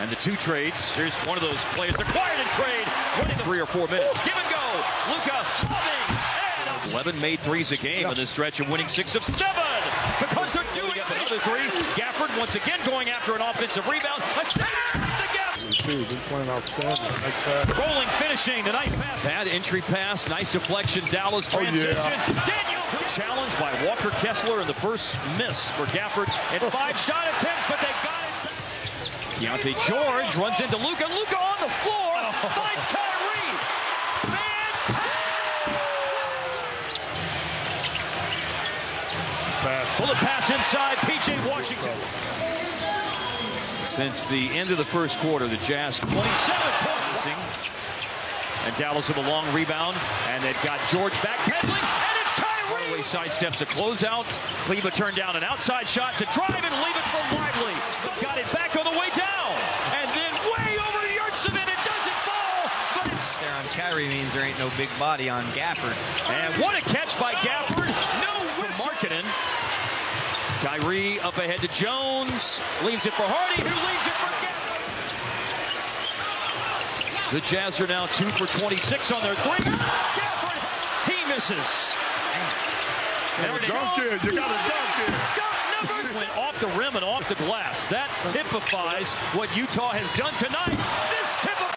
And the two trades. Here's one of those players acquired in trade. Running 3 or 4 minutes. Give and go. Luka loving. 11 made threes a game in this stretch and winning 6 of 7. Because they're doing another 3. Gafford once again going after an offensive rebound. A center to Gafford. He's playing outstanding. Nice pass. Rolling, finishing. The nice pass. Bad entry pass. Nice deflection. Dallas transition. Daniel challenged by Walker Kessler in the first miss for Gafford in 5 shot attempts, but they got it. Keontae George runs into Luka. Luka on the floor. Finds Kyrie. Pull a pass inside. P.J. Washington. Since the end of the first quarter, the Jazz 27 points. And Dallas with a long rebound. And they've got George backpedaling. And it's Kyrie. Sidesteps a closeout. Kleba turned down an outside shot to drive and leave it for Lively. Got it back on the way down. And then way over Yurtseven. It doesn't fall. But it's there on Kyrie means there ain't no big body on Gafford. And what a catch by Gafford. No whistle. Markkanen. Kyrie up ahead to Jones. Leaves it for Hardy, who leaves it for Gafford. The Jazz are now 2 for 26 on their 3. Gafford, he misses. Dunk it. You got to dunk it. Went off the rim and off the glass. That typifies what Utah has done tonight.